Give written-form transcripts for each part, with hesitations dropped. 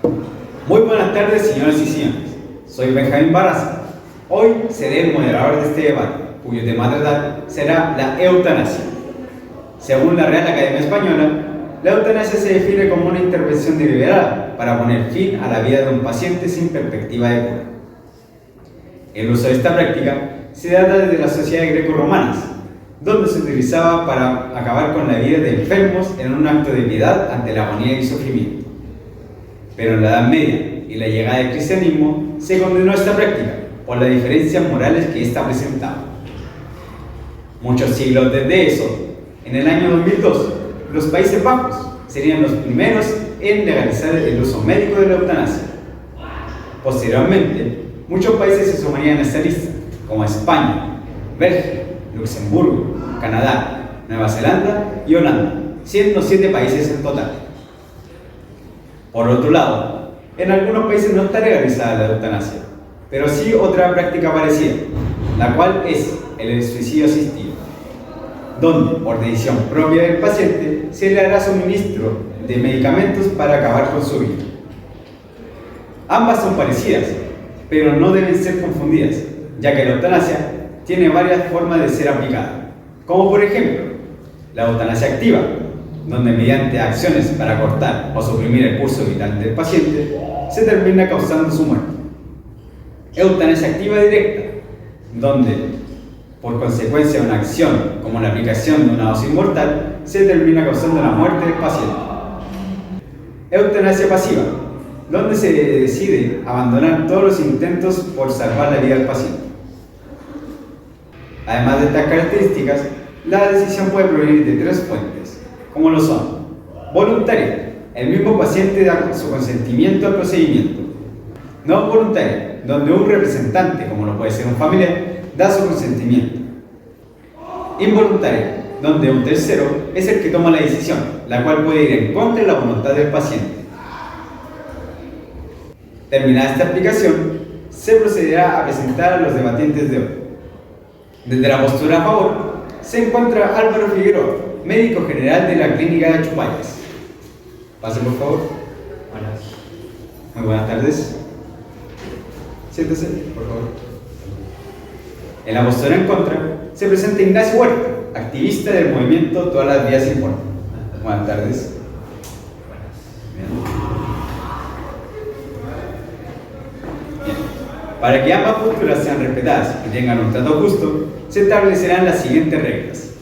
Muy buenas tardes, señoras y señores. Soy Benjamín Barraza. Hoy seré el moderador de este debate, cuyo tema a tratar será la eutanasia. Según la Real Academia Española, la eutanasia se define como una intervención deliberada para poner fin a la vida de un paciente sin perspectiva de cura. El uso de esta práctica se data desde las sociedades greco-romanas, donde se utilizaba para acabar con la vida de enfermos en un acto de piedad ante la agonía y sufrimiento. Pero en la Edad Media y la llegada del cristianismo se condenó esta práctica por las diferencias morales que ésta presentaba. Muchos siglos desde eso, en el año 2002, los Países Bajos serían los primeros en legalizar el uso médico de la eutanasia. Posteriormente, muchos países se sumarían a esta lista, como España, Bélgica, Luxemburgo, Canadá, Nueva Zelanda y Holanda, siendo 7 países en total. Por otro lado, en algunos países no está legalizada la eutanasia, pero sí otra práctica parecida, la cual es el suicidio asistido, donde, por decisión propia del paciente, se le hará suministro de medicamentos para acabar con su vida. Ambas son parecidas, pero no deben ser confundidas, ya que la eutanasia tiene varias formas de ser aplicada, como por ejemplo, la eutanasia activa, donde mediante acciones para cortar o suprimir el curso vital del paciente, se termina causando su muerte. Eutanasia activa directa, donde, por consecuencia de una acción como la aplicación de una dosis mortal, se termina causando la muerte del paciente. Eutanasia pasiva, donde se decide abandonar todos los intentos por salvar la vida del paciente. Además de estas características, la decisión puede provenir de 3 fuentes, como lo son: voluntaria, el mismo paciente da su consentimiento al procedimiento; no voluntaria, donde un representante, como lo puede ser un familiar, da su consentimiento; involuntaria, donde un tercero es el que toma la decisión, la cual puede ir en contra de la voluntad del paciente. Terminada esta explicación, se procederá a presentar a los debatientes de hoy. Desde la postura a favor se encuentra Álvaro Figueroa, médico general de la clínica de Chupayas. Pase, por favor. Buenas. Muy buenas tardes. Siéntese, por favor. En la postura en contra se presenta Ignacio Huerta, activista del movimiento Todas las Vías Importan. Buenas tardes. Para que ambas posturas sean respetadas y tengan un trato justo, se establecerán las siguientes reglas.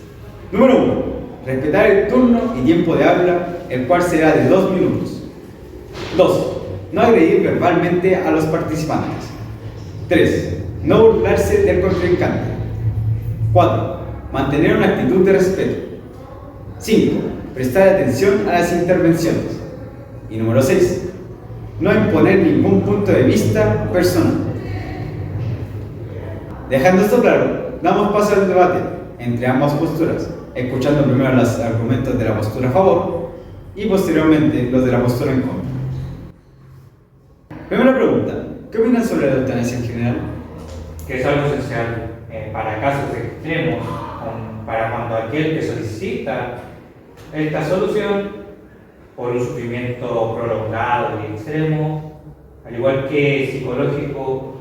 Número 1. Respetar el turno y tiempo de habla, el cual será de 2 minutos. 2. No agredir verbalmente a los participantes. 3. No burlarse del contrincante. 4. Mantener una actitud de respeto. 5. Prestar atención a las intervenciones. Y número 6. No imponer ningún punto de vista personal. Dejando esto claro, damos paso al debate entre ambas posturas, escuchando primero los argumentos de la postura a favor y posteriormente los de la postura en contra. Primera pregunta: ¿qué opinan sobre la eutanasia en general? Que es algo esencial para casos extremos, para cuando aquel que solicita esta solución por un sufrimiento prolongado y extremo, al igual que psicológico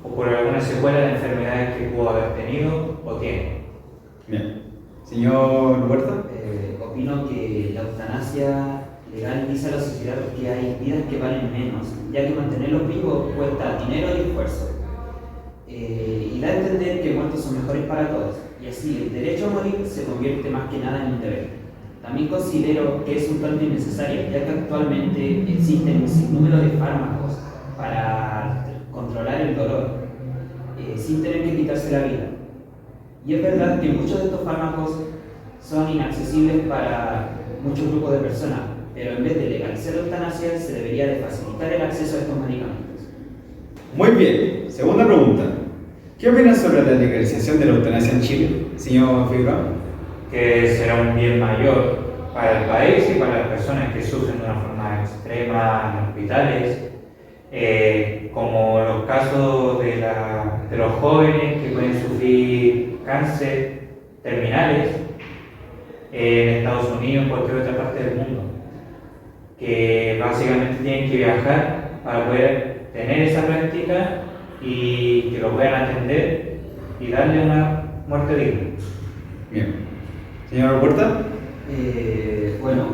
o por alguna secuela de enfermedades que pudo haber tenido o tiene. Bien. Señor Huerta. Opino que la eutanasia legal dice a la sociedad que hay vidas que valen menos, ya que mantenerlos vivos cuesta dinero y esfuerzo. Y da a entender que muertos son mejores para todos, y así el derecho a morir se convierte más que nada en un deber. También considero que es un tanto innecesario, ya que actualmente existen un sinnúmero de fármacos para controlar el dolor, sin tener que quitarse la vida. Y es verdad que muchos de estos fármacos son inaccesibles para muchos grupos de personas, pero en vez de legalizar la eutanasia, se debería de facilitar el acceso a estos medicamentos. Muy bien. Segunda pregunta: ¿qué opinan sobre la legalización de la eutanasia en Chile, señor Figueroa? Que será un bien mayor para el país y para las personas que sufren de una forma extrema en hospitales, como los casos de los jóvenes que pueden sufrir cáncer terminales en Estados Unidos o en cualquier otra parte del mundo, que básicamente tienen que viajar para poder tener esa práctica y que lo puedan atender y darle una muerte digna. Bien. Señor Huerta. Bueno,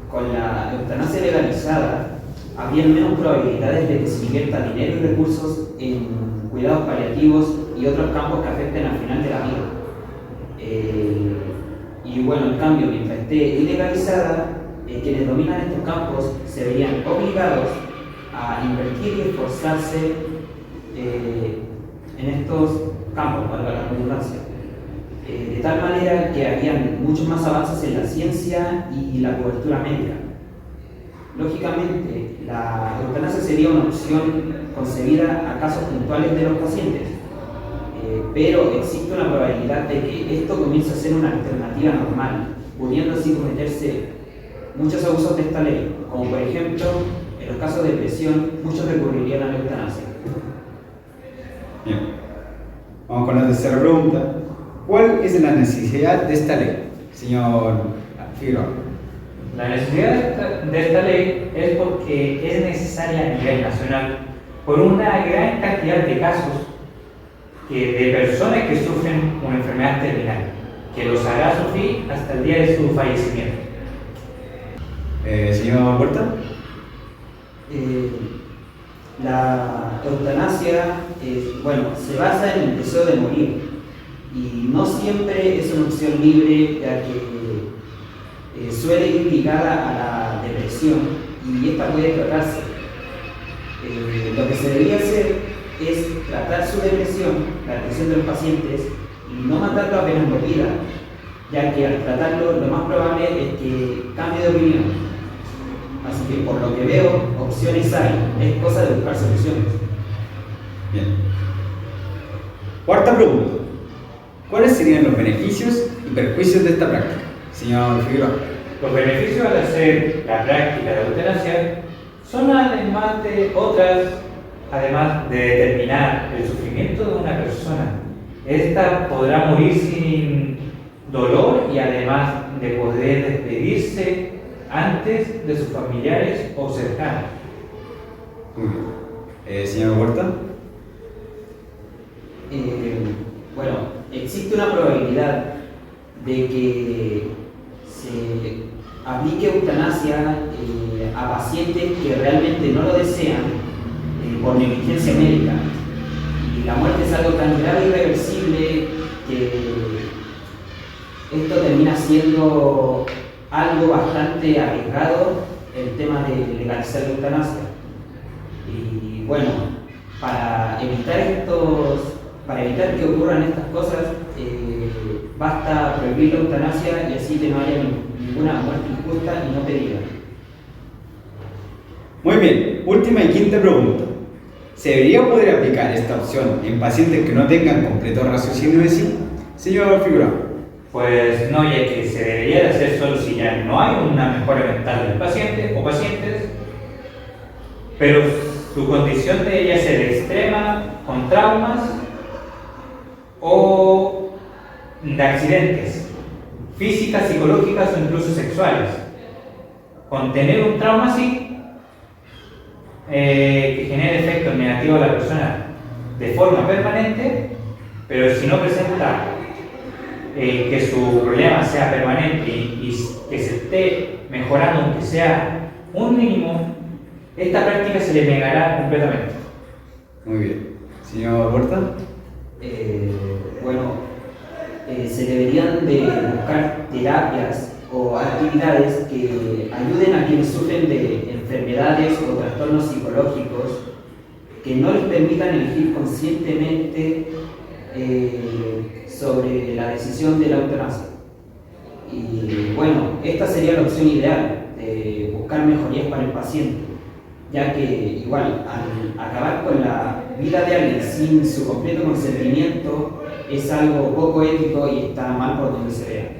con la eutanasia legalizada, habría menos probabilidades de que se invierta dinero y recursos en cuidados paliativos y otros campos que afecten al final de la vida. Y bueno, en cambio, mientras esté ilegalizada, quienes dominan estos campos se verían obligados a invertir y esforzarse en estos campos, valga la redundancia. De tal manera que harían muchos más avances en la ciencia y la cobertura médica. Lógicamente, la eutanasia sería una opción concebida a casos puntuales de los pacientes, pero existe una probabilidad de que esto comience a ser una alternativa normal, pudiendo así cometerse muchos abusos de esta ley, como por ejemplo, en los casos de depresión, muchos recurrirían a la eutanasia. Bien. Vamos con la tercera pregunta. ¿Cuál es la necesidad de esta ley, señor Figueroa? La necesidad de esta ley es porque es necesaria a nivel nacional por una gran cantidad de casos de personas que sufren una enfermedad terminal, que los hará sufrir hasta el día de su fallecimiento. Señor Huerta. La eutanasia se basa en el deseo de morir y no siempre es una opción libre, ya que suele ir ligada a la depresión y esta puede tratarse. Lo que se debería hacer es tratar su depresión, la depresión de los pacientes, y no matarlo apenas lo pida, ya que al tratarlo lo más probable es que cambie de opinión. Así que por lo que veo, opciones hay, es cosa de buscar soluciones. Bien. Cuarta pregunta. ¿Cuáles serían los beneficios y perjuicios de esta práctica, señor Figueroa? Los beneficios al hacer la práctica de eutanasia son además de determinar el sufrimiento de una persona. Esta podrá morir sin dolor y además de poder despedirse antes de sus familiares o cercanos. Muy bien. Señor Huerta. Existe una probabilidad de que se aplique eutanasia a pacientes que realmente no lo desean por negligencia médica. Y la muerte es algo tan grave e irreversible que esto termina siendo algo bastante arriesgado, el tema de legalizar la eutanasia. Y bueno, para evitar que ocurran estas cosas, basta prohibir la eutanasia y así que no haya ninguna muerte injusta y no pedida. Muy bien, última y quinta pregunta. ¿Se debería poder aplicar esta opción en pacientes que no tengan completo raciocinio de sí? Señor Figueroa. Pues no, ya que se debería de hacer solo si ya no hay una mejora mental del paciente o pacientes, pero su condición debería ser extrema, con traumas o de accidentes físicas, psicológicas o incluso sexuales. Con tener un trauma así, que genere efectos negativos a la persona de forma permanente, pero si no presenta que su problema sea permanente y que se esté mejorando, aunque sea un mínimo, esta práctica se le negará completamente. Muy bien. Señor Huerta. Se deberían de buscar terapias o actividades que ayuden a quienes sufren de enfermedades o trastornos psicológicos que no les permitan elegir conscientemente sobre la decisión de la eutanasia. Y bueno, esta sería la opción ideal, de buscar mejorías para el paciente, ya que igual al acabar con la vida de alguien sin su completo consentimiento es algo poco ético y está mal por donde se vea.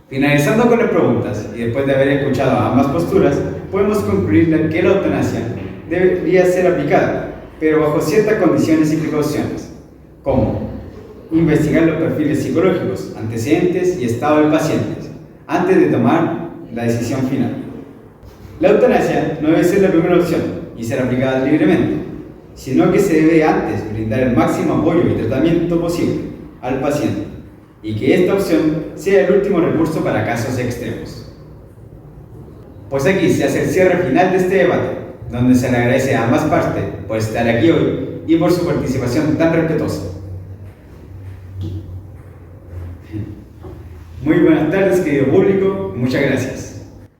Finalizando con las preguntas y después de haber escuchado ambas posturas, podemos concluir que la eutanasia debería ser aplicada, pero bajo ciertas condiciones y precauciones, como investigar los perfiles psicológicos, antecedentes y estado del paciente, antes de tomar la decisión final. La eutanasia no debe ser la primera opción y ser aplicada libremente, sino que se debe antes brindar el máximo apoyo y tratamiento posible al paciente, y que esta opción sea el último recurso para casos extremos. Pues aquí se hace el cierre final de este debate, donde se le agradece a ambas partes por estar aquí hoy y por su participación tan respetuosa. Muy buenas tardes, querido público, muchas gracias.